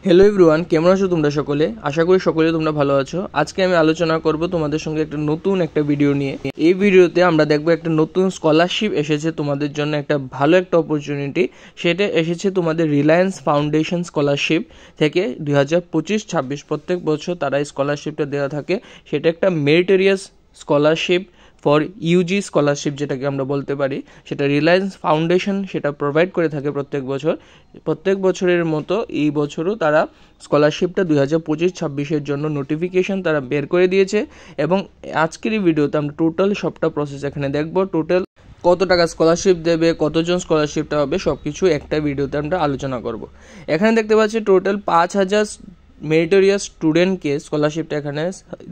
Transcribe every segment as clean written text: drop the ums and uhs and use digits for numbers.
Hello everyone, কেমন আছো তোমরা সকলে? আশা করি সকলে তোমরা ভালো আছো। আজকে আমি আলোচনা করব তোমাদের সঙ্গে একটা নতুন ভিডিও নিয়ে। এই ভিডিওতে আমরা দেখবো একটা নতুন স্কলারশিপ এসেছে তোমাদের জন্য, একটা ভালো একটা অপরচুনিটি। সেটা এসেছে তোমাদের রিলায়েন্স ফাউন্ডেশন স্কলারশিপ থেকে 2025-26 প্রত্যেক বছর তারা এই স্কলারশিপটা দেওয়া থাকে। সেটা একটা meritorious scholarship for UG scholarship যেটাকে আমরা বলতে পারি। সেটা রিলায়েন্স ফাউন্ডেশন সেটা প্রোভাইড করে থাকে প্রত্যেক বছরের মতো এই বছরও তারা স্কলারশিপটা 2025-26 জন্য নোটিফিকেশন তারা বের করে দিয়েছে। এবং আজকের এই ভিডিওতে আমরা টোটাল সবটা প্রসেস এখানে দেখবো। টোটাল কত টাকা স্কলারশিপ দেবে, কতজন স্কলারশিপটা হবে, সব কিছু একটা ভিডিওতে আমরা আলোচনা করব। এখানে দেখতে পাচ্ছি টোটাল 5,000 মেরিটোরিয়াস স্টুডেন্টকে স্কলারশিপটা এখানে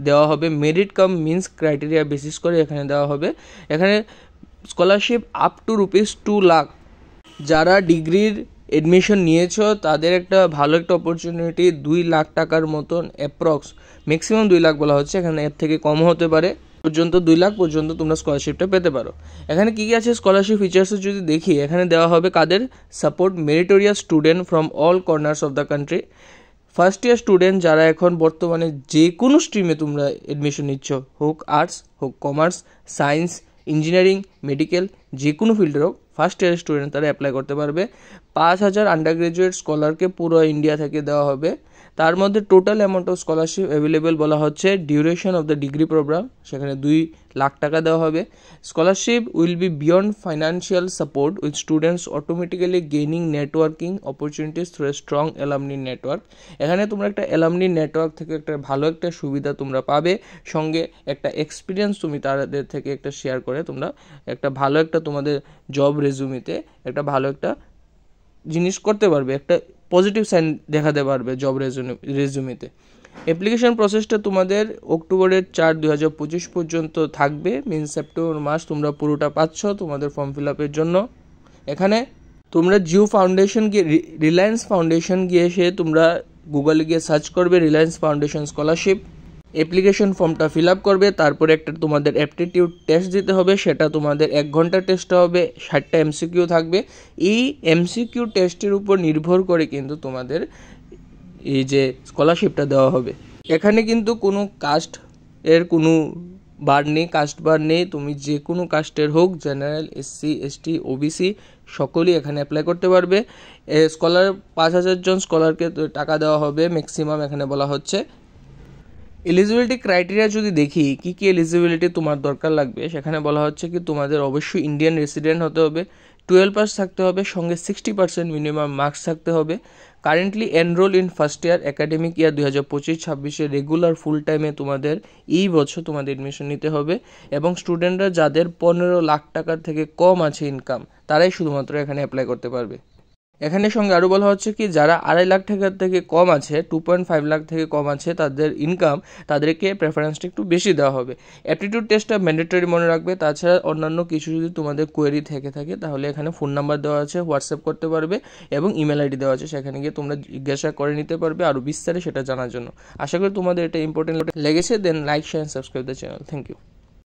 দেওয়া হবে। Merit cum means criteria basis করে এখানে দেওয়া হবে। এখানে স্কলারশিপ আপ টু ₹2 লাখ। যারা ডিগ্রির এডমিশন নিয়েছ তাদের একটা ভালো একটা অপরচুনিটি। 2 লাখ টাকার মতন অ্যাপ্রক্স, ম্যাক্সিমাম 2 লাখ বলা হচ্ছে, এখানে এর থেকে কম হতে পারে, পর্যন্ত 2 লাখ পর্যন্ত তোমরা স্কলারশিপটা পেতে পারো। এখানে কী কী আছে স্কলারশিপ ফিচার্স যদি দেখি, এখানে দেওয়া হবে কাদের support meritorious student from all corners of the country. First year student যারা এখন বর্তমানে যে কোনো স্ট্রিমে তোমরা এডমিশন নিচ্ছ, হোক আর্টস, হোক কমার্স, সায়েন্স, ইঞ্জিনিয়ারিং, মেডিকেল, যে কোনো ফিল্ডের হোক, ফার্স্ট ইয়ার স্টুডেন্ট তারা অ্যাপ্লাই করতে পারবে। 5,000 আন্ডার গ্রাজুয়েট স্কলারকে পুরো ইন্ডিয়া থেকে দেওয়া হবে। তার মধ্যে total amount of scholarship available বলা হচ্ছে duration of the degree program, সেখানে 2 লাখ টাকা দেওয়া হবে। Scholarship will be beyond financial support with students automatically gaining networking opportunities through a strong alumni network. এখানে তোমরা একটা অ্যালামনি নেটওয়ার্ক থেকে একটা ভালো একটা সুবিধা তোমরা পাবে, সঙ্গে একটা এক্সপিরিয়েন্স তুমি তাদের থেকে একটা শেয়ার করে তোমরা একটা ভালো একটা তোমাদের জব রেজুমিতে একটা ভালো একটা জিনিস করতে পারবে, একটা পজিটিভ সাইন দেখাতে পারবে জব রেজুমিতে। অ্যাপ্লিকেশন প্রসেসটা তোমাদের অক্টোবরের 4, 2025 পর্যন্ত থাকবে। সেপ্টেম্বর মাস তোমরা পুরোটা পাচ্ছ তোমাদের ফর্ম ফিল আপের জন্য। এখানে তোমরা জিও ফাউন্ডেশন গিয়ে, রিলায়েন্স ফাউন্ডেশন গিয়ে এসে তোমরা গুগলে গিয়ে সার্চ করবে রিলায়েন্স ফাউন্ডেশন স্কলারশিপ, অ্যাপ্লিকেশন ফর্মটা ফিল আপ করবে। তারপরে একটা তোমাদের অ্যাপটিটিউড টেস্ট দিতে হবে, সেটা তোমাদের 1 ঘন্টার টেস্টটা হবে, 60টা এমসিকিউ থাকবে। এই এমসিকিউ টেস্টের উপর নির্ভর করে কিন্তু তোমাদের এই যে স্কলারশিপটা দেওয়া হবে। এখানে কিন্তু কোনো কাস্ট এর কোনো কাস্ট বার নেই। তুমি যে কোনো কাস্টের হোক, জেনারেল, SC, ST, OBC সকলেই এখানে অ্যাপ্লাই করতে পারবে। 5,000 জন স্কলারকে টাকা দেওয়া হবে ম্যাক্সিমাম, এখানে বলা হচ্ছে। এলিজিবিলিটি ক্রাইটেরিয়া যদি দেখি কী কী এলিজিবিলিটি তোমার দরকার লাগবে, সেখানে বলা হচ্ছে কি তোমাদের অবশ্যই ইন্ডিয়ান রেসিডেন্ট হতে হবে, 12 পাস থাকতে হবে, সঙ্গে 60% মিনিমাম মার্কস থাকতে হবে। Currently enrol in first year academic year 2025-26 regular full টাইমে তোমাদের এই বছর তোমাদের এডমিশন নিতে হবে। এবং স্টুডেন্টরা যাদের 15 লাখ টাকার থেকে কম আছে ইনকাম, তারাই শুধুমাত্র এখানে অ্যাপ্লাই করতে পারবে। এখানে সঙ্গে আরও বলা হচ্ছে কি যারা 2.5 লাখ টাকার থেকে কম আছে, 2.5 লাখ থেকে কম আছে তাদের ইনকাম, তাদেরকে প্রেফারেন্সটা একটু বেশি দেওয়া হবে। অ্যাপটিটিউড টেস্টটা ম্যান্ডেটরি মনে রাখবে। তাছাড়া অন্যান্য কিছু যদি তোমাদের কোয়েরি থেকে থাকে তাহলে এখানে ফোন নাম্বার দেওয়া আছে, হোয়াটসঅ্যাপ করতে পারবে, এবং ইমেল আইডি দেওয়া আছে, সেখানে গিয়ে তোমরা জিজ্ঞাসা করে নিতে পারবে আরও বিস্তারে সেটা জানার জন্য। আশা করি তোমাদের এটা ইম্পর্টেন্ট লেগেছে। Then like, share, subscribe the channel. Thank you.